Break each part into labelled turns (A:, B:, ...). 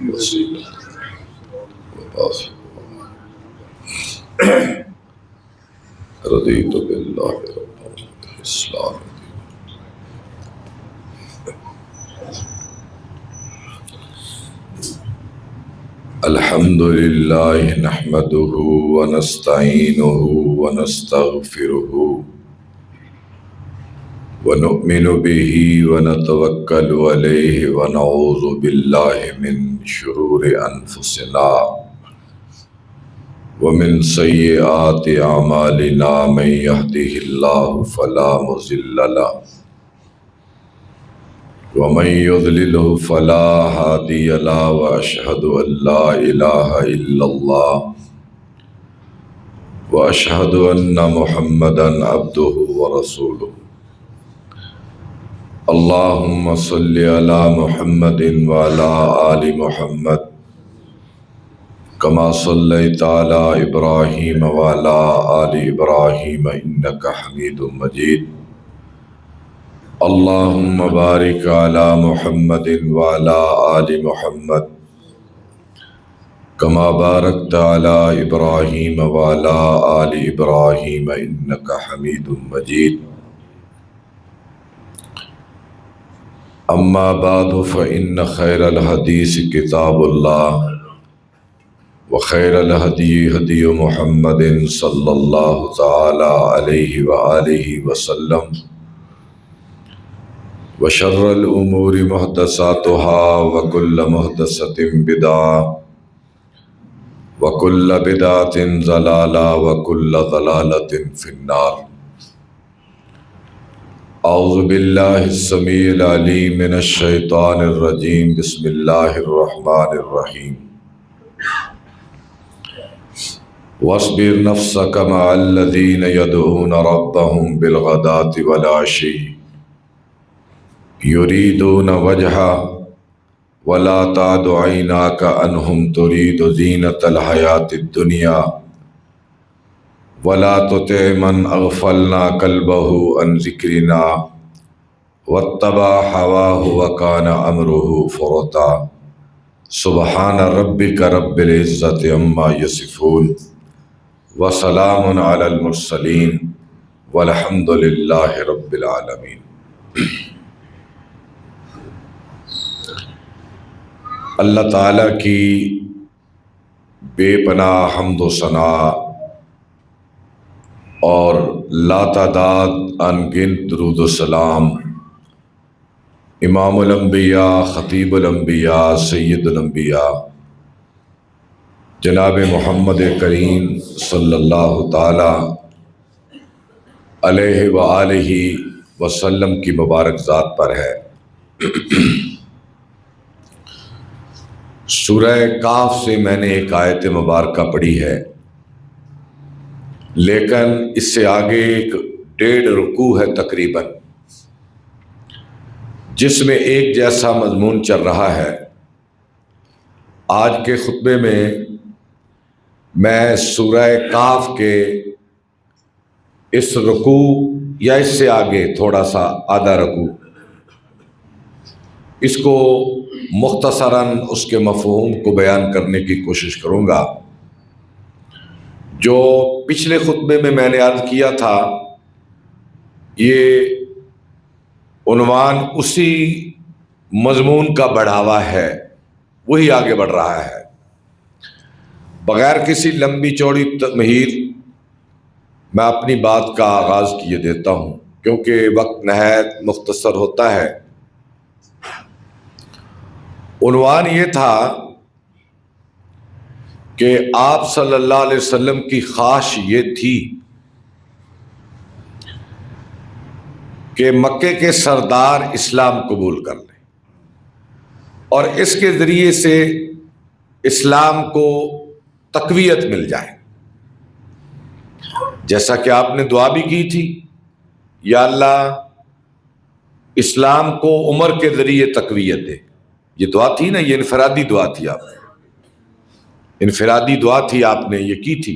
A: وسیلة وباصر رضيت بالله ربا وبالإسلام الحمد لله نحمده ونستعينه ونستغفره ونؤمن به ونتوكل عليه ونعوذ بالله من شرور أنفسنا ومن سيئات أعمالنا من يهده الله فلا مضل له ومن يضلله فلا هادي له وأشهد أن لا إله إلا الله وأشهد أن محمدا عبده ورسوله اللهم صل على محمد وعلى آل محمد كما صليت على إبراهيم وعلى آل إبراهيم إنك حميد مجيد اللهم بارك على محمد وعلى آل محمد كما باركت على إبراهيم وعلى آل إبراهيم إنك حميد مجيد أما بعد فإن خير الحديث كتاب الله وخير الهدي هدي محمد صلى الله تعالى عليه وآله وسلم وشر الأمور محدثاتها وكل محدثة بدعة وكل بدعة ضلالة وكل ضلالة في النار أعوذ بالله السميع العليم من الشيطان الرجيم بسم الله الرحمن الرحيم واصبر نفسك مع الذين يدعون ربهم بالغداة والعشي يريدون وجهه ولا تعد عيناك عنهم تريد زينة الحياة الدنيا ولا تطع من أغفلنا قلبه عن ذكرنا واتبع هواه وكان أمره فرطا سبحان ربك رب العزة عما يصفون وسلام على المرسلين والحمد لله رب العالمين۔ اللہ تعالیٰ کی بے پناہ حمد و ثنا اور لاتعداد انگنت درود و سلام امام الانبیاء خطیب الانبیاء سید الانبیاء جناب محمد کریم صلی اللہ تعالی علیہ وآلہ وسلم کی مبارک ذات پر ہے۔ سورہ کہف سے میں نے ایک آیت مبارکہ پڑھی ہے، لیکن اس سے آگے ایک 1.5 رکوع ہے تقریباً، جس میں ایک جیسا مضمون چل رہا ہے۔ آج کے خطبے میں میں سورہ کہف کے اس رکوع یا اس سے آگے تھوڑا سا آدھا رکوع، اس کو مختصراً اس کے مفہوم کو بیان کرنے کی کوشش کروں گا۔ جو پچھلے خطبے میں نے عرض کیا تھا، یہ عنوان اسی مضمون کا بڑھاوا ہے، وہی آگے بڑھ رہا ہے۔ بغیر کسی لمبی چوڑی تمہید میں اپنی بات کا آغاز کیے دیتا ہوں، کیونکہ وقت نہایت مختصر ہوتا ہے۔ عنوان یہ تھا کہ آپ صلی اللہ علیہ وسلم کی خواہش یہ تھی کہ مکے کے سردار اسلام قبول کر لیں اور اس کے ذریعے سے اسلام کو تقویت مل جائے، جیسا کہ آپ نے دعا بھی کی تھی، یا اللہ اسلام کو عمر کے ذریعے تقویت دے۔ یہ دعا تھی نا، یہ انفرادی دعا تھی، انفرادی دعا تھی، آپ نے یہ کی تھی،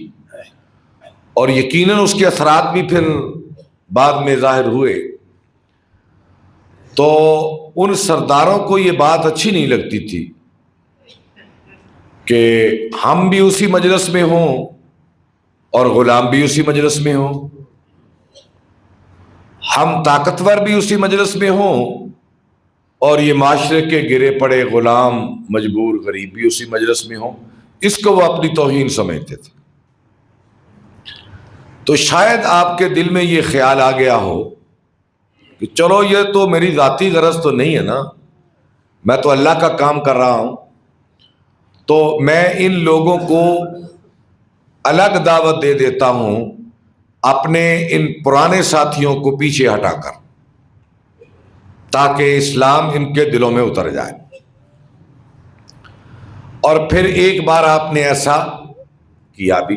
A: اور یقیناً اس کے اثرات بھی پھر بعد میں ظاہر ہوئے۔ تو ان سرداروں کو یہ بات اچھی نہیں لگتی تھی کہ ہم بھی اسی مجلس میں ہوں اور غلام بھی اسی مجلس میں ہوں، ہم طاقتور بھی اسی مجلس میں ہوں اور یہ معاشرے کے گرے پڑے غلام مجبور غریب بھی اسی مجلس میں ہوں۔ اس کو وہ اپنی توہین سمجھتے تھے۔ تو شاید آپ کے دل میں یہ خیال آ گیا ہو کہ چلو یہ تو میری ذاتی غرض تو نہیں ہے نا، میں تو اللہ کا کام کر رہا ہوں، تو میں ان لوگوں کو الگ دعوت دے دیتا ہوں اپنے ان پرانے ساتھیوں کو پیچھے ہٹا کر، تاکہ اسلام ان کے دلوں میں اتر جائے۔ اور پھر ایک بار آپ نے ایسا کیا بھی،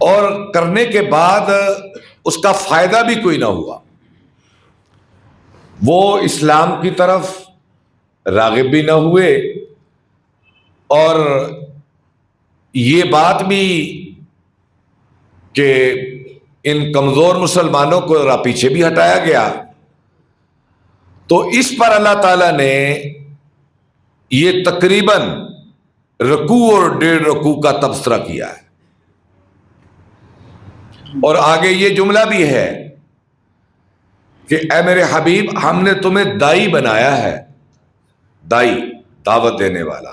A: اور کرنے کے بعد اس کا فائدہ بھی کوئی نہ ہوا، وہ اسلام کی طرف راغب بھی نہ ہوئے، اور یہ بات بھی کہ ان کمزور مسلمانوں کو ذرا پیچھے بھی ہٹایا گیا۔ تو اس پر اللہ تعالیٰ نے یہ تقریباً رکوع اور 1.5 رکوع کا تبصرہ کیا ہے، اور آگے یہ جملہ بھی ہے کہ اے میرے حبیب، ہم نے تمہیں دائی بنایا ہے، دائی دعوت دینے والا،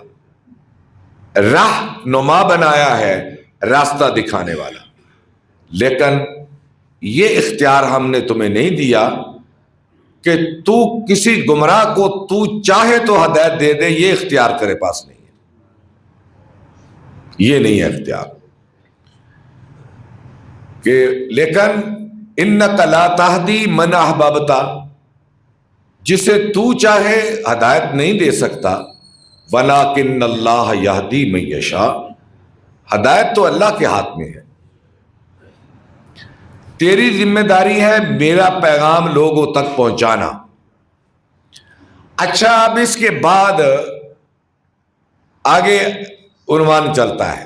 A: راہ نما بنایا ہے، راستہ دکھانے والا، لیکن یہ اختیار ہم نے تمہیں نہیں دیا کہ تو کسی گمراہ کو تو چاہے تو ہدایت دے دے، یہ اختیار تیرے پاس نہیں ہے، یہ نہیں ہے اختیار کہ لیکن انک لا تہدی من احببت، جسے تو چاہے ہدایت نہیں دے سکتا، ولکن اللہ یہدی من یشاء، ہدایت تو اللہ کے ہاتھ میں ہے، تیری ذمہ داری ہے میرا پیغام لوگوں تک پہنچانا۔ اچھا، اب اس کے بعد آگے عنوان چلتا ہے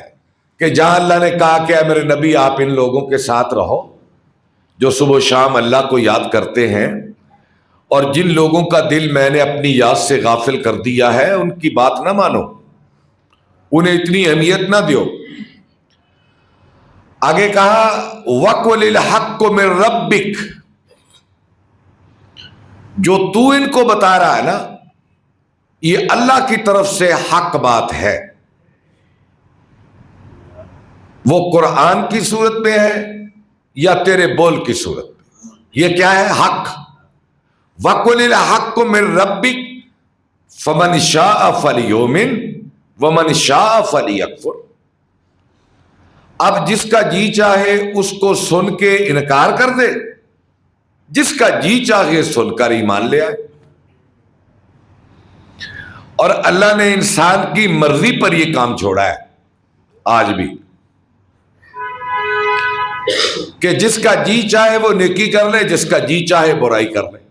A: کہ جہاں اللہ نے کہا کہ اے میرے نبی آپ ان لوگوں کے ساتھ رہو جو صبح و شام اللہ کو یاد کرتے ہیں، اور جن لوگوں کا دل میں نے اپنی یاد سے غافل کر دیا ہے ان کی بات نہ مانو، انہیں اتنی اہمیت نہ دیو۔ آگے کہا وَقُلِ الْحَقُّ مِن رَبِّكَ، جو تو ان کو بتا رہا ہے نا یہ اللہ کی طرف سے حق بات ہے، وہ قرآن کی صورت میں ہے یا تیرے بول کی صورت میں، یہ کیا ہے؟ حق۔ وَقُلِ الْحَقُّ مِن رَبِّكَ فَمَنْ شَاءَ فَلْيُؤْمِنْ وَمَنْ شَاءَ فَلْيَكْفُرْ۔ اب جس کا جی چاہے اس کو سن کے انکار کر دے، جس کا جی چاہے سن کر ایمان لے آئے۔ اور اللہ نے انسان کی مرضی پر یہ کام چھوڑا ہے آج بھی، کہ جس کا جی چاہے وہ نیکی کر لے، جس کا جی چاہے برائی کر لے۔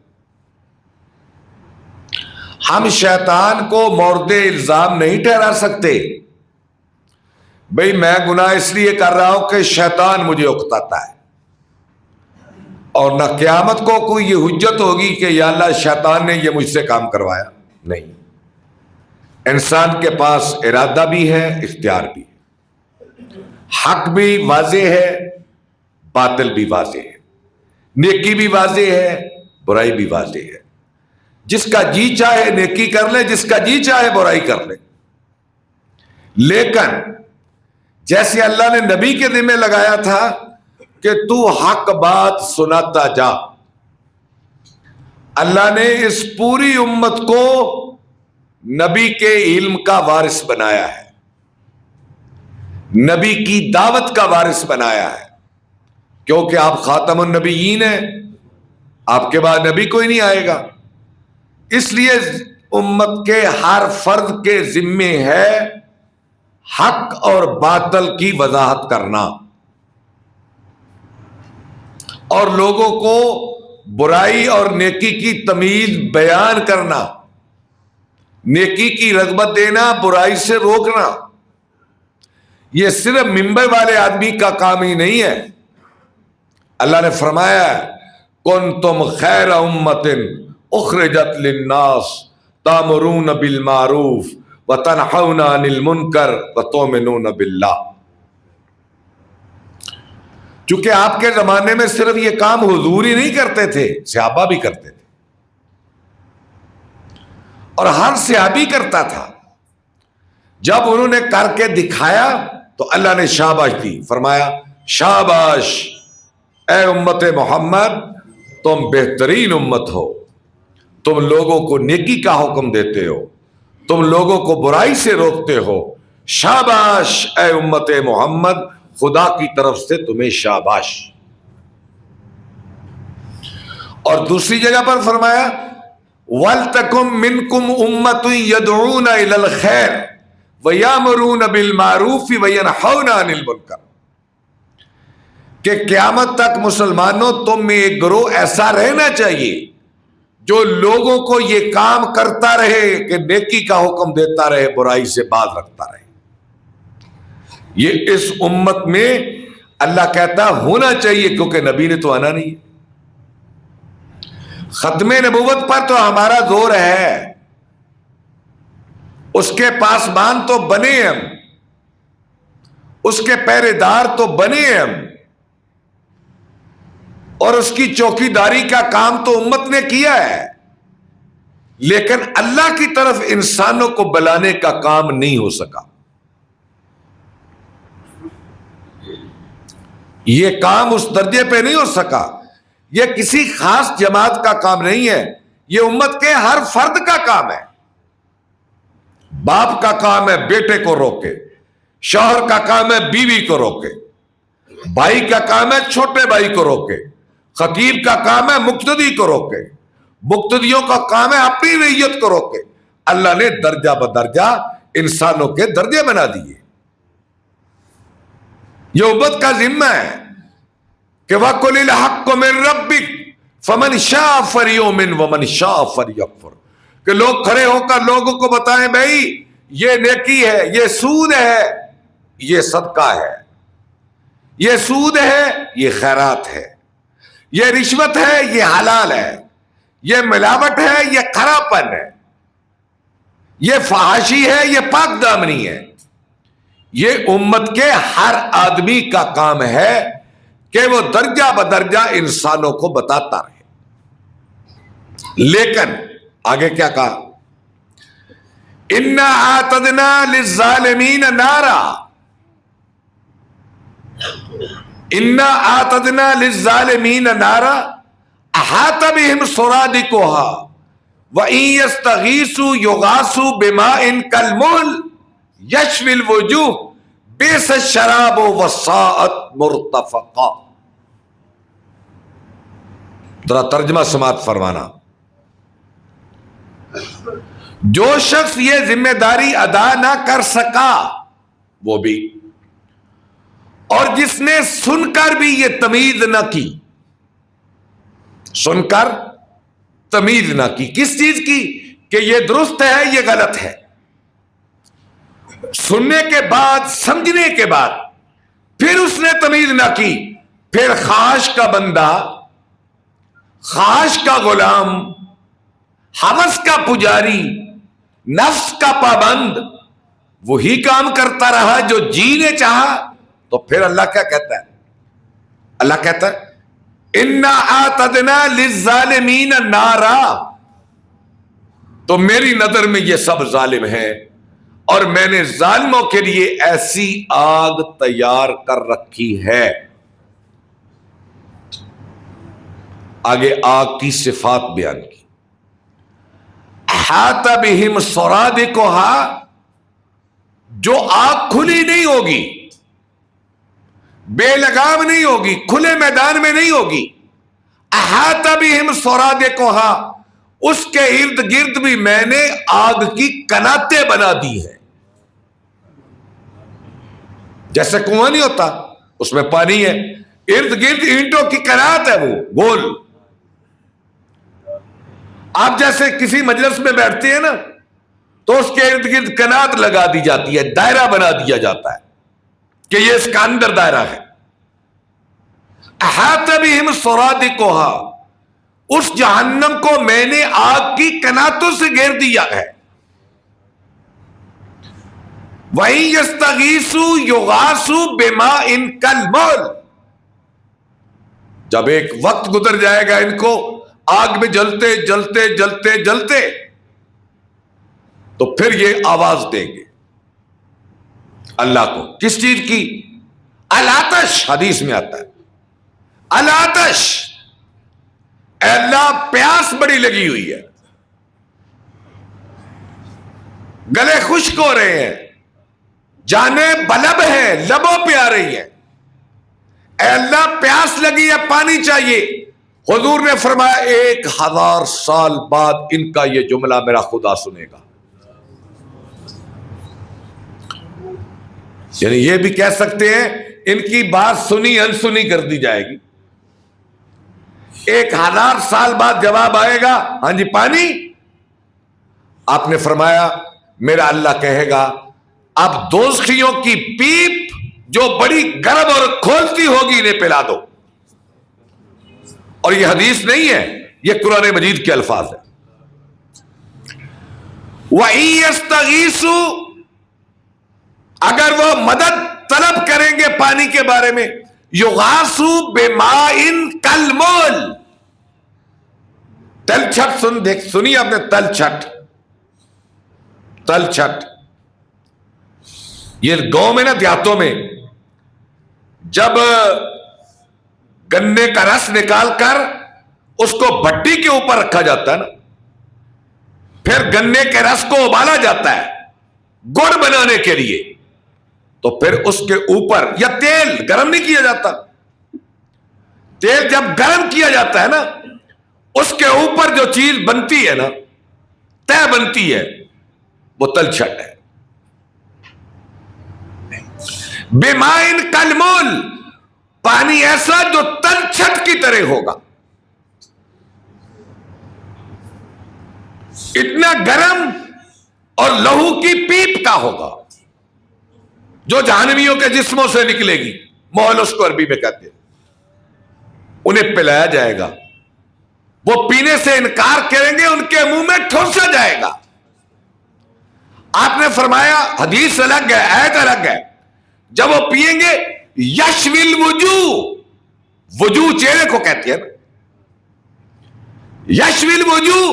A: ہم شیطان کو مورد الزام نہیں ٹھہرا سکتے، بھئی میں گناہ اس لیے کر رہا ہوں کہ شیطان مجھے اکتاتا ہے، اور نہ قیامت کو کوئی یہ حجت ہوگی کہ یا اللہ شیطان نے یہ مجھ سے کام کروایا۔ نہیں، انسان کے پاس ارادہ بھی ہے، اختیار بھی ہے، حق بھی واضح ہے، باطل بھی واضح ہے، نیکی بھی واضح ہے، برائی بھی واضح ہے۔ جس کا جی چاہے نیکی کر لے، جس کا جی چاہے برائی کر لے، لیکن جیسے اللہ نے نبی کے ذمہ لگایا تھا کہ تو حق بات سناتا جا، اللہ نے اس پوری امت کو نبی کے علم کا وارث بنایا ہے، نبی کی دعوت کا وارث بنایا ہے، کیونکہ آپ خاتم النبیین ہیں، آپ کے بعد نبی کوئی نہیں آئے گا، اس لیے امت کے ہر فرد کے ذمے ہے حق اور باطل کی وضاحت کرنا، اور لوگوں کو برائی اور نیکی کی تمیز بیان کرنا، نیکی کی رغبت دینا، برائی سے روکنا۔ یہ صرف ممبر والے آدمی کا کام ہی نہیں ہے، اللہ نے فرمایا کنتم خیر امۃ اخرجت للناس تامرون بالمعروف وتنہون عن المنکر وتؤمنون باللہ. چونکہ آپ کے زمانے میں صرف یہ کام حضور ہی نہیں کرتے تھے، صحابہ بھی کرتے تھے، اور ہر صحابی کرتا تھا. جب انہوں نے کر کے دکھایا تو اللہ نے شاباش دی، فرمایا شاباش اے امت محمد، تم بہترین امت ہو، تم لوگوں کو نیکی کا حکم دیتے ہو، تم لوگوں کو برائی سے روکتے ہو، شاباش اے امت محمد، خدا کی طرف سے تمہیں شاباش. اور دوسری جگہ پر فرمایا وَلْتَكُمْ مِنْكُمْ أُمَّةٌ يَدْعُونَ إِلَى الْخَيْرِ وَيَأْمُرُونَ بِالْمَعْرُوفِ وَيَنْهَوْنَ عَنِ الْمُنْكَرِ، کہ قیامت تک مسلمانوں تم میں ایک گروہ ایسا رہنا چاہیے جو لوگوں کو یہ کام کرتا رہے کہ نیکی کا حکم دیتا رہے، برائی سے باز رکھتا رہے. یہ اس امت میں اللہ کہتا ہونا چاہیے، کیونکہ نبی نے تو آنا نہیں. ختم نبوت پر تو ہمارا زور ہے، اس کے پاسبان تو بنے ہم، اس کے پہرے دار تو بنے ہم، اور اس کی چوکی داری کا کام تو امت نے کیا ہے، لیکن اللہ کی طرف انسانوں کو بلانے کا کام نہیں ہو سکا. یہ کام اس درجے پہ نہیں ہو سکا. یہ کسی خاص جماعت کا کام نہیں ہے، یہ امت کے ہر فرد کا کام ہے. باپ کا کام ہے بیٹے کو روکے، شوہر کا کام ہے بیوی کو روکے، بھائی کا کام ہے چھوٹے بھائی کو روکے، خطیب کا کام ہے مقتدی کو روکے، مقتدیوں کا کام ہے اپنی رعیت کو روکے. اللہ نے درجہ بدرجہ انسانوں کے درجے بنا دیے. یہ امت کا ذمہ ہے کہ وَقُلِ الْحَقُّ مِن رَبِّكَ فَمَنْ شَاءَ فَلْيُؤْمِنْ وَمَنْ شَاءَ فَلْيَكْفُرْ، کہ لوگ کھڑے ہو کر لوگوں کو بتائیں بھائی یہ نیکی ہے، یہ سود ہے، یہ صدقہ ہے، یہ سود ہے، یہ خیرات ہے، یہ رشوت ہے، یہ حلال ہے، یہ ملاوٹ ہے، یہ خراپن ہے، یہ فحاشی ہے، یہ پاک دامنی ہے. یہ امت کے ہر آدمی کا کام ہے کہ وہ درجہ بدرجہ انسانوں کو بتاتا رہے. لیکن آگے کیا کہا؟ اِنَّا أَعْتَدْنَا لِلظَّالِمِينَ نَارًا، اِنَّا أَعْتَدْنَا لِلظَّالِمِينَ نَارًا أَحَاطَ بِهِمْ سُرَادِقُهَا وَإِن يَسْتَغِيثُوا يُغَاثُوا بِمَاءٍ كَالْمُهْلِ يَشْوِي الْوُجُوهَ بِئْسَ الشَّرَابُ وَسَاءَتْ مُرْتَفَقًا. ذرا ترجمہ سماعت فرمانا. جو شخص یہ ذمہ داری ادا نہ کر سکا وہ بھی، اور جس نے سن کر بھی یہ تمیز نہ کی، سن کر تمیز نہ کی کس چیز کی؟ کہ یہ درست ہے یہ غلط ہے. سننے کے بعد سمجھنے کے بعد پھر اس نے تمیز نہ کی، پھر خواہش کا بندہ، خواہش کا غلام، ہوس کا پجاری، نفس کا پابند وہی کام کرتا رہا جو جی نے چاہا. تو پھر اللہ کیا کہتا ہے؟ اللہ کہتا ہے اِنَّا أَعْتَدْنَا لِلظَّالِمِينَ نَارًا، تو میری نظر میں یہ سب ظالم ہیں، اور میں نے ظالموں کے لیے ایسی آگ تیار کر رکھی ہے. آگے آگ کی صفات بیان کی. احاطہ بہم سرادقها، جو آگ کھلی نہیں ہوگی، بے لگام نہیں ہوگی، کھلے میدان میں نہیں ہوگی. احاطہ بہم سرادقها، اس کے ارد گرد بھی میں نے آگ کی کناتیں بنا دی ہیں. جیسے کنواں نہیں ہوتا اس میں پانی ہے، ارد گرد اینٹوں کی کنات ہے، وہ گول. آپ جیسے کسی مجلس میں بیٹھتے ہیں نا تو اس کے ارد گرد کنات لگا دی جاتی ہے، دائرہ بنا دیا جاتا ہے کہ یہ اس کا اندر دائرہ ہے. احاطہ بہم سرادقها، اس جہنم کو میں نے آگ کی کناتوں سے گھیر دیا ہے. وَإِن يَسْتَغِيثُوا يُغَاثُوا بِمَاءٍ كَالْمُهْلِ، جب ایک وقت گزر جائے گا ان کو آگ میں جلتے جلتے جلتے جلتے تو پھر یہ آواز دیں گے اللہ کو، کس چیز کی؟ العطش، حدیث میں آتا ہے العطش، اے اللہ پیاس بڑی لگی ہوئی ہے، گلے خشک ہو رہے ہیں، جانیں بلب ہیں، لبوں پہ آ رہی ہیں، اے اللہ پیاس لگی ہے، پانی چاہیے۔ حضور نے فرمایا 1000 سال بعد ان کا یہ جملہ میرا خدا سنے گا۔ یعنی یہ بھی کہہ سکتے ہیں ان کی بات سنی انسنی کر دی جائے گی، 1000 سال بعد جواب آئے گا، ہاں جی پانی۔ آپ نے فرمایا میرا اللہ کہے گا اب دوزخیوں کی پیپ جو بڑی گرم اور کھولتی ہوگی انہیں پلا دو۔ اور یہ حدیث نہیں ہے، یہ قرآن مجید کے الفاظ ہیں۔ وَإِن يَسْتَغِيثُوا، اگر وہ مدد طلب کریں گے پانی کے بارے میں، يُغَاثُوا بِمَاءٍ كَالْمُهْلِ، تلچھٹ سنی آپ نے؟ تلچھٹ یہ گاؤں میں نا، دیہاتوں میں جب گنے کا رس نکال کر اس کو بھٹی کے اوپر رکھا جاتا ہے نا، پھر گنے کے رس کو ابالا جاتا ہے گڑ بنانے کے لیے، تو پھر اس کے اوپر، یا تیل گرم نہیں کیا جاتا، تیل جب گرم کیا جاتا ہے نا اس کے اوپر جو چیز بنتی ہے نا، طے بنتی ہے، وہ تلچھٹ ہے۔ بِمَاءٍ كَالْمُهْلِ، پانی ایسا جو تلچھٹ کی طرح ہوگا، اتنا گرم اور لہو کی پیپ کا ہوگا جو جہنمیوں کے جسموں سے نکلے گی، محل اس کو عربی میں کہتے ہیں، انہیں پلایا جائے گا، وہ پینے سے انکار کریں گے، ان کے منہ میں ٹھونسا جائے گا۔ آپ نے فرمایا حدیث الگ ہے، آیت الگ ہے، جب وہ پیئیں گے یشوی الوجوہ، وجوہ چہرے کو کہتے ہیں نا، یشوی الوجوہ،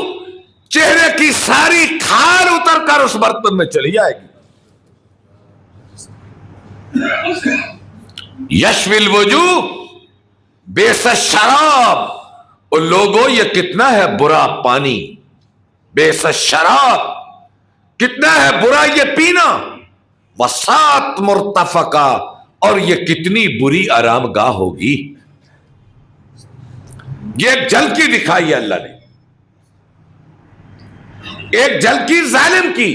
A: چہرے کی ساری کھال اتر کر اس برتن میں چلی جائے گی۔ یشوی الوجوہ بیس الشراب، اور لوگوں یہ کتنا ہے برا پانی، بیس الشراب، کتنا ہے برا یہ پینا، وسات مرتفقہ، اور یہ کتنی بری آرام گاہ ہوگی۔ یہ ایک جھلکی دکھائی ہے اللہ نے، ایک جھلکی ظالم کی،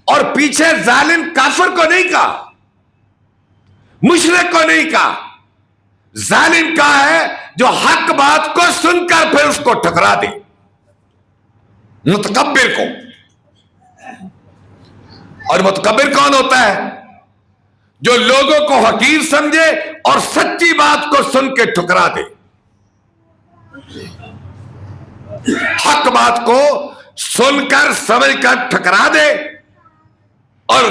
A: اور پیچھے ظالم کافر کو نہیں کہا، مشرک کو نہیں کہا، ظالم کا ہے جو حق بات کو سن کر پھر اس کو ٹھکرا دے، متکبر کو۔ اور متکبر کون ہوتا ہے؟ جو لوگوں کو حقیر سمجھے اور سچی بات کو سن کے ٹھکرا دے، حق بات کو سن کر سمجھ کر ٹھکرا دے، اور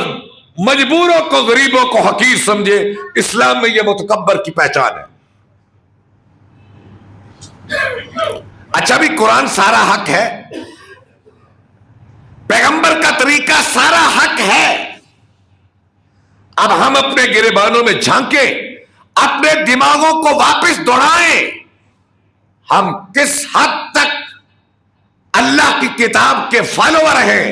A: مجبوروں کو، غریبوں کو حقیر سمجھے۔ اسلام میں یہ متکبر کی پہچان ہے۔ اچھا بھی قرآن سارا حق ہے، پیغمبر کا طریقہ سارا حق ہے، اب ہم اپنے گریبانوں میں جھانکیں، اپنے دماغوں کو واپس دوڑائیں، ہم کس حد تک اللہ کی کتاب کے فالوور ہیں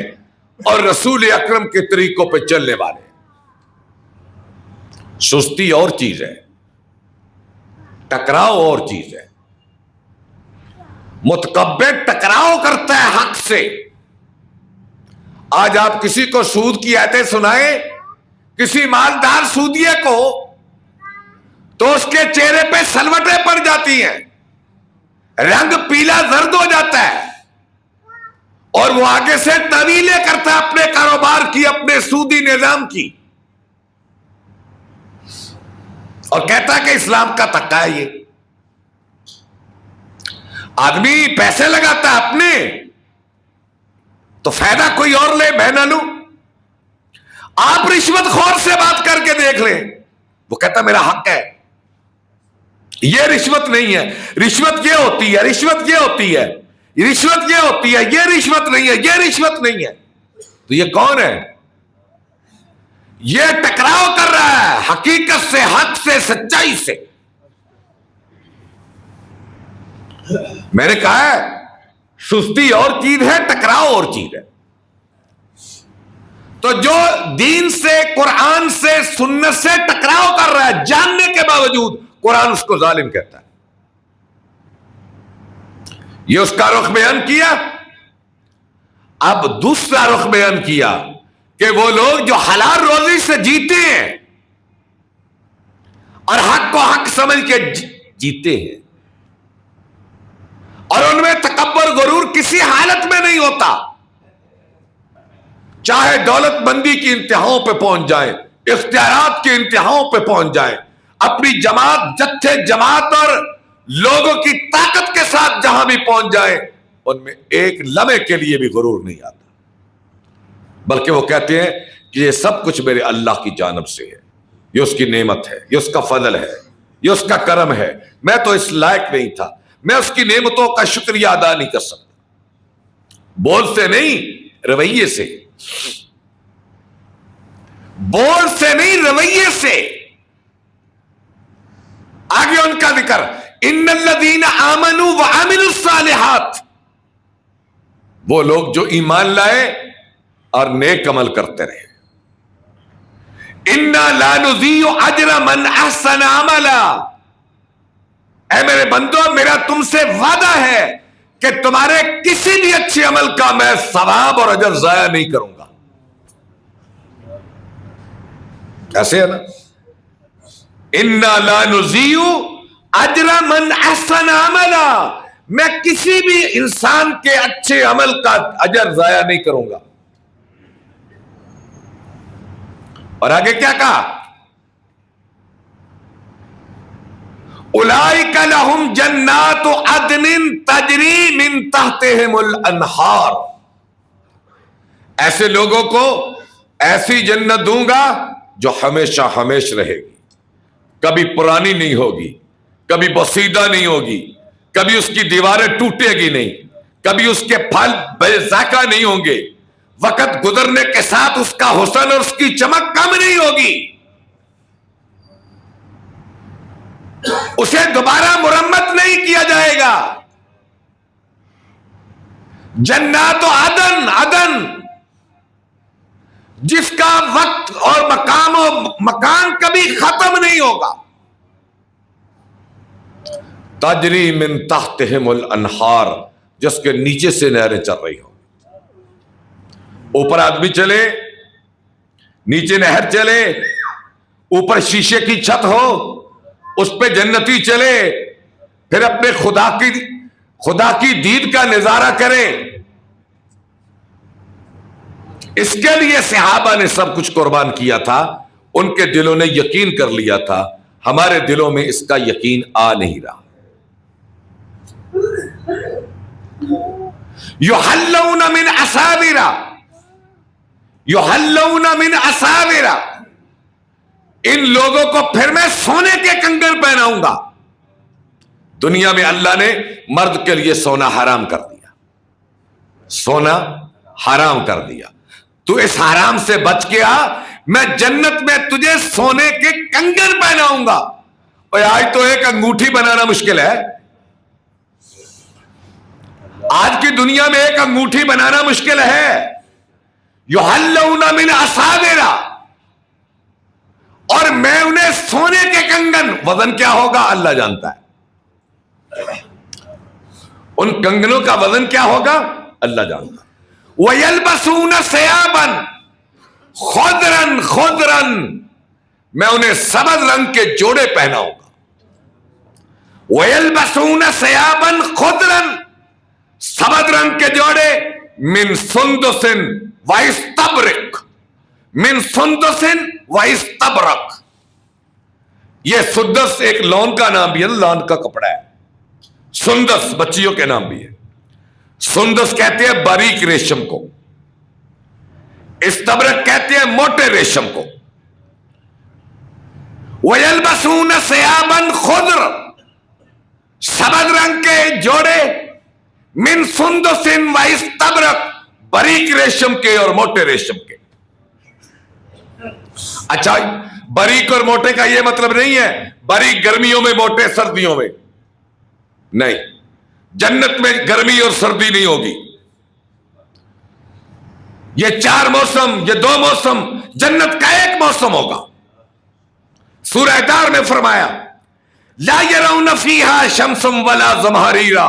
A: اور رسول اکرم کے طریقوں پہ چلنے والے۔ سستی اور چیز ہے، ٹکراؤ اور چیز ہے۔ متکبر ٹکراؤ کرتا ہے حق سے۔ آج آپ کسی کو سود کی آیتیں سنائیں، کسی مالدار سودیے کو، تو اس کے چہرے پہ سلوٹیں پڑ جاتی ہیں، رنگ پیلا زرد ہو جاتا ہے، اور وہ آگے سے طویلیں کرتا ہے اپنے کاروبار کی، اپنے سودی نظام کی، اور کہتا ہے کہ اسلام کا تقاضا ہے۔ یہ آدمی پیسے لگاتا ہے اپنے، تو فائدہ کوئی اور لے، میں نہ لوں۔ آپ رشوت خور سے بات کر کے دیکھ لیں، وہ کہتا میرا حق ہے، یہ رشوت نہیں ہے، رشوت یہ ہوتی ہے، رشوت یہ ہوتی ہے، رشوت یہ ہوتی ہے، یہ رشوت نہیں ہے، یہ رشوت نہیں ہے۔ تو یہ کون ہے؟ یہ ٹکراؤ کر رہا ہے حقیقت سے، حق سے، سچائی سے۔ میں نے کہا ہے سستی اور چیز ہے، ٹکراؤ اور چیز ہے۔ تو جو دین سے، قرآن سے، سنت سے ٹکراؤ کر رہا ہے جاننے کے باوجود، قرآن اس کو ظالم کہتا ہے۔ یہ اس کا رخ بیان کیا۔ اب دوسرا رخ بیان کیا کہ وہ لوگ جو حلال روزی سے جیتے ہیں اور حق کو حق سمجھ کے جیتے ہیں، اور ان میں تکبر، غرور کسی حالت میں نہیں ہوتا، چاہے دولت مندی کی انتہاؤں پہ پہنچ جائیں، اختیارات کے انتہاؤں پہ پہنچ جائیں، اپنی جماعت، جتھے جماعت اور لوگوں کی طاقت کے ساتھ جہاں بھی پہنچ جائیں، ان میں ایک لمحے کے لیے بھی غرور نہیں آتا، بلکہ وہ کہتے ہیں کہ یہ سب کچھ میرے اللہ کی جانب سے ہے، یہ اس کی نعمت ہے، یہ اس کا فضل ہے، یہ اس کا کرم ہے، میں تو اس لائق نہیں تھا، میں اس کی نعمتوں کا شکریہ ادا نہیں کر سکتا۔ بول سے نہیں، رویے سے، بول سے نہیں، رویے سے۔ آگے ان کا ذکر، ان الذین آمنوا وعملوا الصالحات، وہ لوگ جو ایمان لائے اور نیک عمل کرتے رہے۔ انا لا نضیع اجر من احسن عملا، اے میرے بندو، میرا تم سے وعدہ ہے کہ تمہارے کسی بھی اچھے عمل کا میں ثواب اور اجر ضائع نہیں کروں گا۔ ایسے ہے نا، انا لا نضیع اجر من احسن عملا، میں کسی بھی انسان کے اچھے عمل کا اجر ضائع نہیں کروں گا۔ اور آگے کیا کہا؟ اولئک لہم جنات عدن تجری من تحتہم الانہار، ایسے لوگوں کو ایسی جنت دوں گا جو ہمیشہ ہمیش رہے گی، کبھی پرانی نہیں ہوگی، کبھی بسیدہ نہیں ہوگی، کبھی اس کی دیواریں ٹوٹے گی نہیں، کبھی اس کے پھل بے ذائقہ نہیں ہوں گے، وقت گزرنے کے ساتھ اس کا حسن اور اس کی چمک کم نہیں ہوگی، اسے دوبارہ مرمت نہیں کیا جائے گا۔ جنات عدن، عدن جس کا وقت اور مقام و مکان کبھی ختم نہیں ہوگا۔ تجری من تحتہم الانہار، جس کے نیچے سے نہریں چل رہی ہوں، اوپر آدمی چلے، نیچے نہر چلے، اوپر شیشے کی چھت ہو، اس پہ جنتی چلے، پھر اپنے خدا کی دید کا نظارہ کرے۔ اس کے لیے صحابہ نے سب کچھ قربان کیا تھا، ان کے دلوں نے یقین کر لیا تھا، ہمارے دلوں میں اس کا یقین آ نہیں رہا۔ یحلون من اساور، یحلون من اساور، ان لوگوں کو پھر میں سونے کے کنگن پہناؤں گا۔ دنیا میں اللہ نے مرد کے لیے سونا حرام کر دیا، سونا حرام کر دیا، تو اس حرام سے بچ کے آ، میں جنت میں تجھے سونے کے کنگن پہناؤں گا۔ اور آج تو ایک انگوٹھی بنانا مشکل ہے، آج کی دنیا میں ایک انگوٹھی بنانا مشکل ہے۔ یحلون من اساور، اور میں انہیں سونے کے کنگن، وزن کیا ہوگا اللہ جانتا ہے، ان کنگنوں کا وزن کیا ہوگا اللہ جانتا ہے۔ وَيَلْبَسُونَ ثِيَابًا خُضْرًا خُضْرًا، میں انہیں سبز رنگ کے جوڑے پہناؤں گا۔ وَيَلْبَسُونَ ثِيَابًا خُضْرًا، سبز رنگ کے جوڑے، من سندس وَإِسْتَبْرِقٍ، من سندس وَإِسْتَبْرَقٍ، یہ سندس ایک لون کا نام بھی ہے، لون کا کپڑا ہے، سندس بچیوں کے نام بھی ہے۔ سندس کہتے ہیں باریک ریشم کو، استبرق کہتے ہیں موٹے ریشم کو. وَيَلْبَسُونَ ثِيَابًا خُضْرًا، سبز رنگ کے جوڑے، من سندس وَإِسْتَبْرَقٍ، باریک ریشم کے اور موٹے ریشم کے. اچھا، باریک اور موٹے کا یہ مطلب نہیں ہے باریک گرمیوں میں موٹے سردیوں میں، نہیں. جنت میں گرمی اور سردی نہیں ہوگی. یہ 4 موسم، یہ 2 موسم، جنت کا ایک موسم ہوگا. سورہ دار میں فرمایا لا يرون فیہا شمس ولا زمہریرا،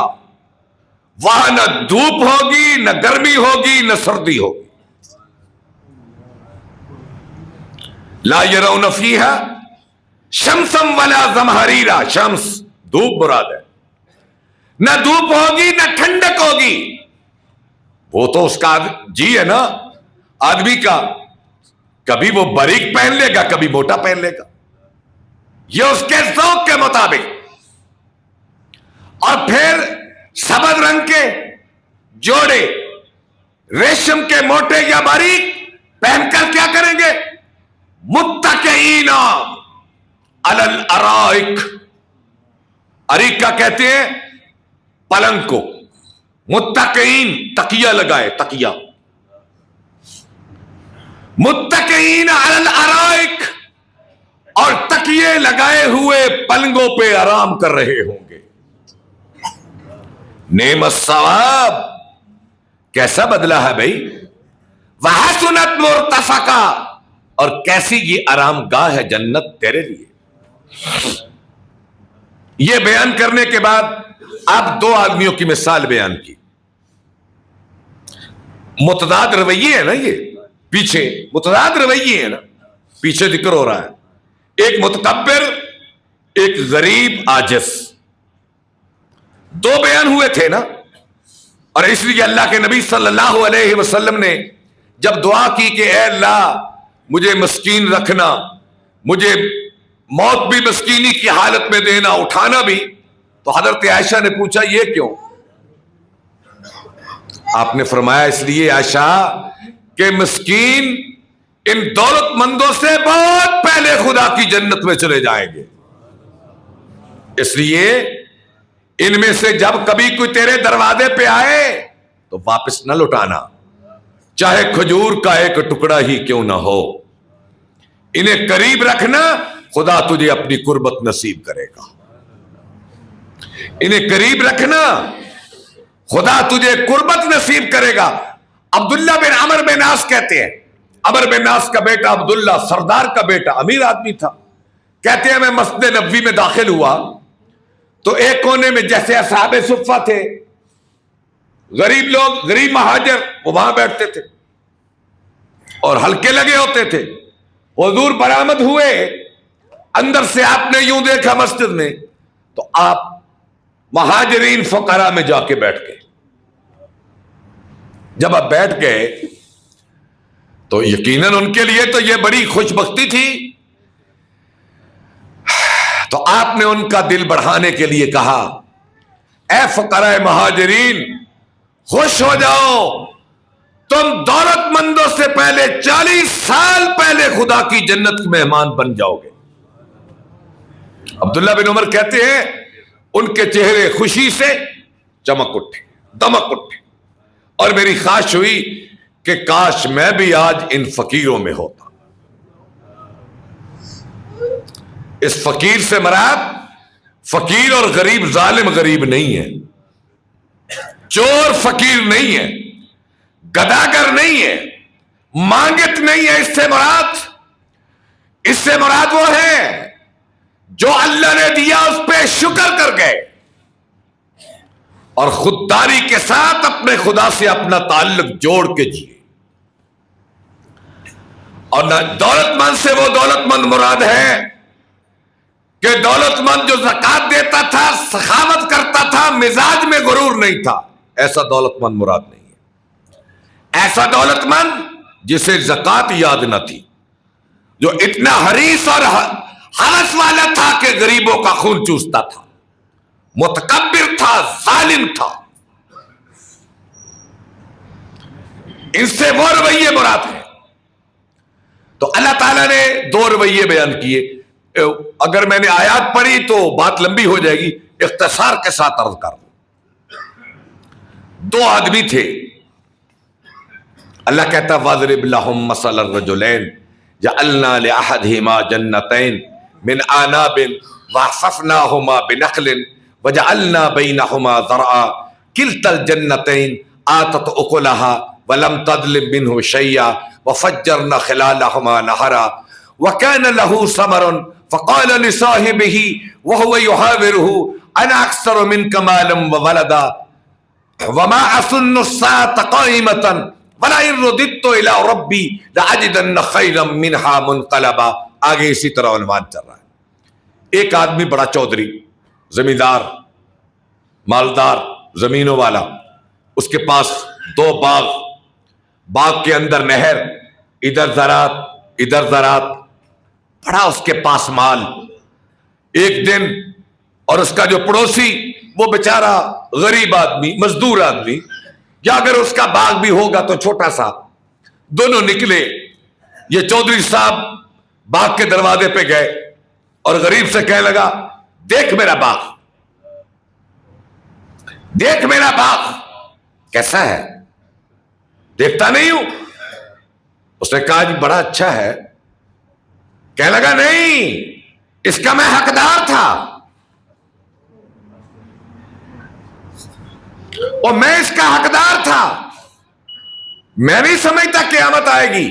A: وہاں نہ دھوپ ہوگی، نہ گرمی ہوگی، نہ سردی ہوگی. لا يرون فیہا شمس ولا زمہریرا، شمس دھوپ مراد ہے. نہ دھوپ ہوگی نہ ٹھنڈک ہوگی. وہ تو اس کا جی ہے نا آدمی کا، کبھی وہ باریک پہن لے گا، کبھی موٹا پہن لے گا، یہ اس کے ذوق کے مطابق. اور پھر سبز رنگ کے جوڑے ریشم کے موٹے یا باریک پہن کر کیا کریں گے؟ متکئین علی الارائک، اریکہ کہتے ہیں پلنگ کو. متکئین تکیہ لگائے، تکیہ. متکئین علی الارائک، اور تکیے لگائے ہوئے پلنگوں پہ آرام کر رہے ہوں گے. نعم الثواب، کیسا بدلہ ہے بھائی. وحسنت مرتفقہ، اور کیسی یہ آرام گاہ ہے جنت تیرے لیے. یہ بیان کرنے کے بعد آپ 2 آدمیوں کی مثال بیان کی. متضاد رویے ہیں نا، یہ پیچھے متضاد رویے ہیں نا، پیچھے ذکر ہو رہا ہے. ایک متکبر، ایک غریب عاجز، 2 بیان ہوئے تھے نا. اور اس لیے اللہ کے نبی صلی اللہ علیہ وسلم نے جب دعا کی کہ اے اللہ مجھے مسکین رکھنا، مجھے موت بھی مسکینی کی حالت میں دینا، اٹھانا بھی، تو حضرت عائشہ نے پوچھا یہ کیوں؟ آپ نے فرمایا اس لیے عائشہ کہ مسکین ان دولت مندوں سے بہت پہلے خدا کی جنت میں چلے جائیں گے. اس لیے ان میں سے جب کبھی کوئی تیرے دروازے پہ آئے تو واپس نہ لوٹانا، چاہے کھجور کا ایک ٹکڑا ہی کیوں نہ ہو. انہیں قریب رکھنا، خدا تجھے اپنی قربت نصیب کرے گا. انہیں قریب رکھنا، خدا تجھے قربت نصیب کرے گا. عبداللہ بن عمر بن عاص کہتے ہیں، عمر بن عاص کا بیٹا عبداللہ سردار کا بیٹا امیر آدمی تھا. کہتے ہیں میں مسجد نبوی میں داخل ہوا تو ایک کونے میں جیسے اصحاب صفہ تھے، غریب لوگ، غریب مہاجر، وہ وہاں بیٹھتے تھے اور حلقے لگے ہوتے تھے. حضور برآمد ہوئے، اندر سے آپ نے یوں دیکھا مسجد میں تو آپ مہاجرین فقراء میں جا کے بیٹھ گئے. جب آپ بیٹھ گئے تو یقیناً ان کے لیے تو یہ بڑی خوش بختی تھی. تو آپ نے ان کا دل بڑھانے کے لیے کہا اے فقراء مہاجرین خوش ہو جاؤ، تم دولت مندوں سے پہلے 40 سال پہلے خدا کی جنت کے مہمان بن جاؤ گے. عبداللہ بن عمر کہتے ہیں ان کے چہرے خوشی سے چمک اٹھے، دمک اٹھے، اور میری خواہش ہوئی کہ کاش میں بھی آج ان فقیروں میں ہوتا. اس فقیر سے مراد فقیر اور غریب ظالم غریب نہیں ہے، چور فقیر نہیں ہے، گداگر نہیں ہے، مانگت نہیں ہے. اس سے مراد وہ ہے جو اللہ نے دیا اس پہ شکر کر گئے اور خودداری کے ساتھ اپنے خدا سے اپنا تعلق جوڑ کے جیے. اور نہ دولت مند سے وہ دولت مند مراد ہے کہ دولت مند جو زکات دیتا تھا، سخاوت کرتا تھا، مزاج میں غرور نہیں تھا، ایسا دولت مند مراد نہیں ہے. ایسا دولت مند جسے زکات یاد نہ تھی، جو اتنا حریص اور حوث والا تھا کہ غریبوں کا خون چوستا تھا، متکبر تھا، ظالم تھا. ان سے وہ رویے مراد ہے. تو اللہ تعالیٰ نے دو رویے بیان کیے. اگر میں نے آیات پڑھی تو بات لمبی ہو جائے گی، اختصار کے ساتھ عرض کر دوں. دو آدمی تھے. اللہ کہتا وَاضْرِبْ لَهُم مَّثَلَ الرَّجُلَيْنِ جَعَلْنَا لِأَحَدِهِمَا جَنَّتَيْنِ مِنْ أَعْنَابٍ وَحَفَفْنَاهُمَا بِنَخْلٍ وَجَعَلْنَا بَيْنَهُمَا زَرْعًا كِلْتَا الْجَنَّتَيْنِ آتَتْ أُكُلَهَا وَلَمْ تَظْلِم مِّنْهُ شَيْئًا وَفَجَّرْنَا خِلَالَهُمَا نَهرًا وَكَانَ لَهُ ثَمَرٌ فَقَالَ لِصَاحِبِهِ وَهُوَ يُحَاوِرُهُ أَنَا أَكْثَرُ مِنْكَ مَالًا وَوَلَدًا وَمَا أَظُنُّ السَّاعَةَ قَائِمَةً وَلَئِن رُدِدتُّ إِلَىٰ رَبِّي لَأَجِدَنَّ خَيْرًا مِّنْهَا مُنقَلَبًا. آگے اسی طرح عنوان چل رہا ہے. ایک آدمی بڑا چودھری، زمیندار، مالدار، زمینوں والا، اس کے پاس دو باغ، باغ کے اندر نہر، ادھر زراعت ادھر زراعت، بڑا اس کے پاس مال. ایک دن اور اس کا جو پڑوسی وہ بیچارہ غریب آدمی، مزدور آدمی، یا اگر اس کا باغ بھی ہوگا تو چھوٹا سا، دونوں نکلے. یہ چودھری صاحب باغ کے دروازے پہ گئے اور غریب سے کہنے لگا دیکھ میرا باغ، دیکھ میرا باغ کیسا ہے، دیکھتا نہیں ہوں. اس نے کہا جی بڑا اچھا ہے. کہنے لگا نہیں، اس کا میں حقدار تھا، اور میں اس کا حقدار تھا. میں نہیں سمجھتا قیامت آئے گی.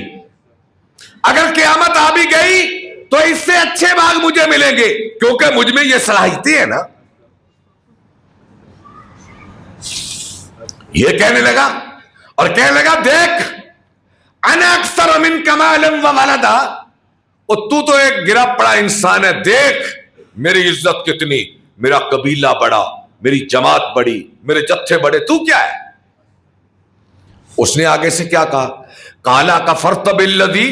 A: اگر قیامت آ بھی گئی تو اس سے اچھے باغ مجھے ملیں گے، کیونکہ مجھ میں یہ صلاحیتیں ہیں نا. یہ کہنے لگا اور کہنے لگا دیکھ انا اکثر منک مالا وولدا، اور تو ایک گرا پڑا انسان ہے، دیکھ میری عزت کتنی، میرا قبیلہ بڑا، میری جماعت بڑی، میرے جتھے بڑے، تو کیا ہے؟ اس نے آگے سے کیا کہا؟ قالا کفرت بالذی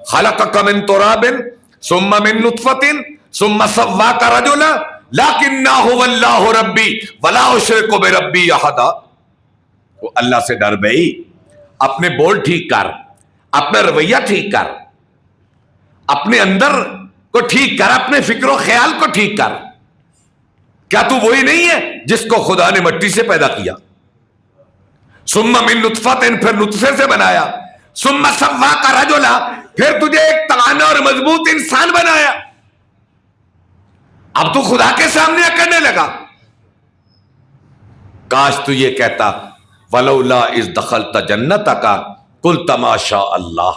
A: خلقک من تراب ثم من نطفۃ ثم سواک رجلا لکنہ هو اللہ ربی ولا اشرک بربی احدا. وہ اللہ سے ڈر بھئی، اپنے بول ٹھیک کر، اپنا رویہ ٹھیک کر، اپنے اندر کو ٹھیک کر، اپنے فکر و خیال کو ٹھیک کر. کیا تو وہی نہیں ہے جس کو خدا نے مٹی سے پیدا کیا، ثم من نطفۃ، پھر نطفے سے بنایا، ثم سواک رجلا، پھر تجھے ایک توانا اور مضبوط انسان بنایا. اب تو خدا کے سامنے کرنے لگا. کاش تو یہ کہتا ولولا اذ دخلت جنتک قلت ما شاء اللہ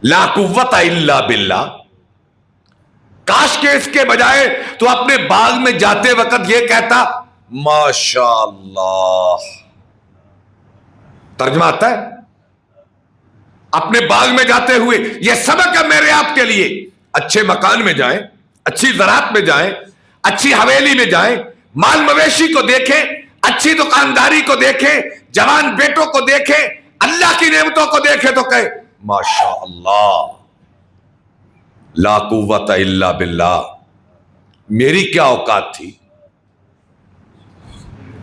A: لا قوت الا باللہ. کاش کہ اس کے بجائے تو اپنے باغ میں جاتے وقت یہ کہتا ماشاء اللہ. ترجمہ آتا ہے؟ اپنے باغ میں جاتے ہوئے یہ سبق ہے میرے آپ کے لیے. اچھے مکان میں جائیں، اچھی زراعت میں جائیں، اچھی حویلی میں جائیں، مال مویشی کو دیکھیں، اچھی دکانداری کو دیکھیں، جوان بیٹوں کو دیکھیں، اللہ کی نعمتوں کو دیکھیں تو کہے ماشاء اللہ لا قوت الا باللہ. میری کیا اوقات تھی،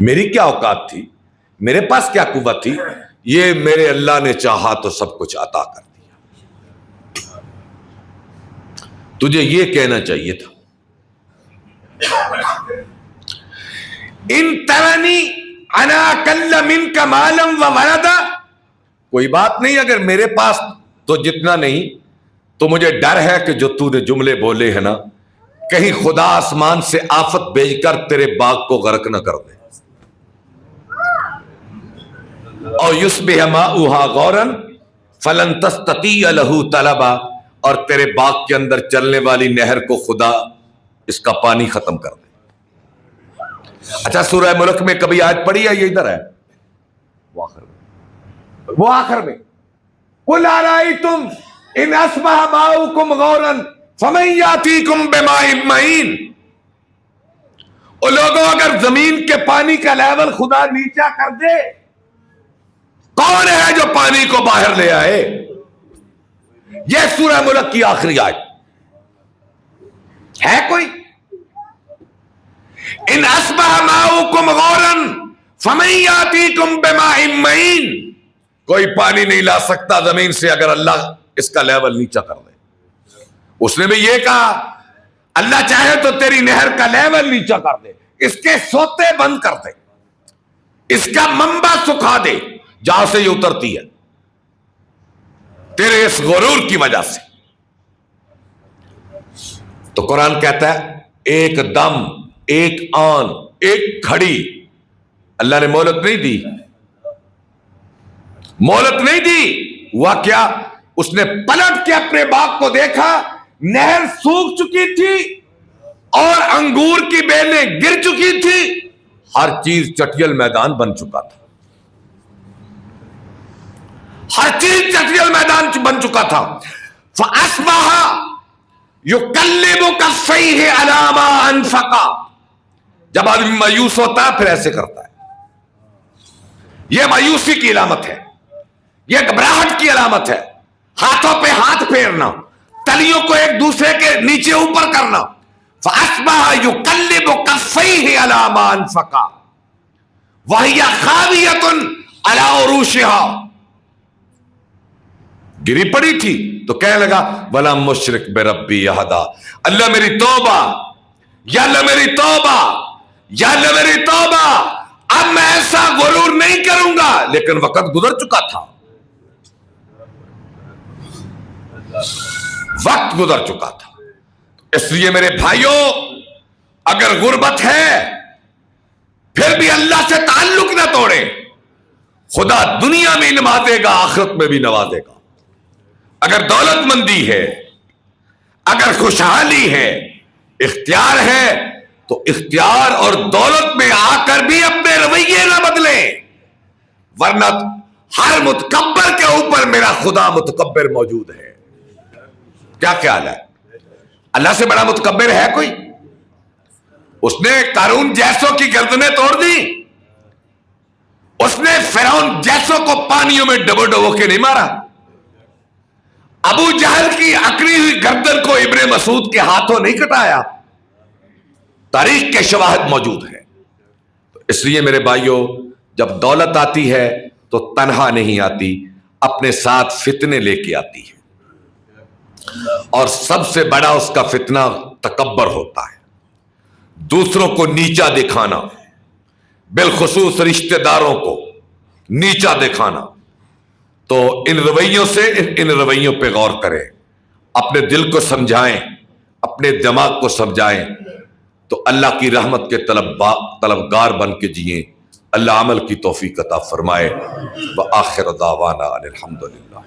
A: میری کیا اوقات تھی، میرے پاس کیا قوت تھی، یہ میرے اللہ نے چاہا تو سب کچھ عطا کر دیا. تجھے یہ کہنا چاہیے تھا ان ترنی انا اقل منک مالا وولدا. کوئی بات نہیں اگر میرے پاس تو جتنا نہیں، تو مجھے ڈر ہے کہ جو تو نے جملے بولے ہیں نا، کہیں خدا آسمان سے آفت بھیج کر تیرے باغ کو غرق نہ کر دے. اور یصبح ماؤہا غورا فلن تستطیع لہ طلبا، اور تیرے باغ کے اندر چلنے والی نہر کو خدا اس کا پانی ختم کر دے. اچھا سورہ ملک میں کبھی آیت پڑھی ہے؟ یہ ادھر ہے وہ آخر میں قل ارأیتم ان اصبح ماؤکم غورا فمن یاتیکم بماء معین. او لوگوں اگر زمین کے پانی کا لیول خدا نیچا کر دے، کون ہے جو پانی کو باہر لے آئے؟ یہ سورہ ملک کی آخری آیت ہے. کوئی ان اصبح ماؤکم غورا فمن یاتیکم بماء معین، کوئی پانی نہیں لا سکتا زمین سے اگر اللہ اس کا لیول نیچا کر دے. اس نے بھی یہ کہا اللہ چاہے تو تیری نہر کا لیول نیچا کر دے, اس کے سوتے بند کر دے, اس کا منبع سکھا دے جہاں سے یہ اترتی ہے, تیرے اس غرور کی وجہ سے. تو قرآن کہتا ہے ایک دم, ایک آن, ایک گھڑی اللہ نے مہلت نہیں دی, مہلت نہیں دی. ہوا کیا, اس نے پلٹ کے اپنے باغ کو دیکھا, نہر سوکھ چکی تھی اور انگور کی بیلیں گر چکی تھی, ہر چیز چٹیل میدان بن چکا تھا, ہر چیز چٹیل میدان بن چکا تھا. فَأَصْبَحَ يُقَلِّبُ كَفَّيْهِ عَلَىٰ مَا أَنفَقَ. جب آدمی مایوس ہوتا ہے پھر ایسے کرتا ہے, یہ مایوسی کی علامت ہے, یہ گھبراہٹ کی علامت ہے. ہاتھوں پہ ہاتھ پھیرنا, تلیوں کو ایک دوسرے کے نیچے اوپر کرنا. فَأَصْبَحَ يُقَلِّبُ كَفَّيْهِ عَلَىٰ مَا أَنفَقَ وَهِيَ خَاوِيَةٌ عَلَىٰ عُرُوشِهَا. گری پڑی تھی تو کہنے لگا وَلَمْ مُشْرِكْ بِرَبِّي أَحَدًا, اللہ میری توبہ, یا اللہ میری توبہ, یا اللہ میری توبہ, اب میں ایسا غرور نہیں کروں گا. لیکن وقت گزر چکا تھا, وقت گزر چکا تھا. اس لیے میرے بھائیوں, اگر غربت ہے پھر بھی اللہ سے تعلق نہ توڑے. خدا دنیا میں نوازے گا, آخرت میں بھی نوازے گا. اگر دولت مندی ہے, اگر خوشحالی ہے, اختیار ہے, تو اختیار اور دولت میں آ کر بھی اپنے رویے نہ بدلیں, ورنہ ہر متکبر کے اوپر میرا خدا متکبر موجود ہے. کیا خیال ہے, اللہ سے بڑا متکبر ہے کوئی؟ اس نے قارون جیسوں کی گردنیں توڑ دی, اس نے فرعون جیسوں کو پانیوں میں ڈبو ڈبو کے نہیں مارا. ابو جہل کی اکڑی ہوئی گردن کو ابن مسعود کے ہاتھوں نہیں کٹایا. تاریخ کے شواہد موجود ہیں. اس لیے میرے بھائیوں, جب دولت آتی ہے تو تنہا نہیں آتی, اپنے ساتھ فتنے لے کے آتی ہے, اور سب سے بڑا اس کا فتنہ تکبر ہوتا ہے, دوسروں کو نیچا دکھانا, بالخصوص رشتہ داروں کو نیچا دکھانا. تو ان رویوں سے, ان رویوں پہ غور کریں, اپنے دل کو سمجھائیں, اپنے دماغ کو سمجھائیں, تو اللہ کی رحمت کے طلبگار بن کے جئیں. اللہ عمل کی توفیق عطا فرمائے. وآخر دعوانا الحمدللہ.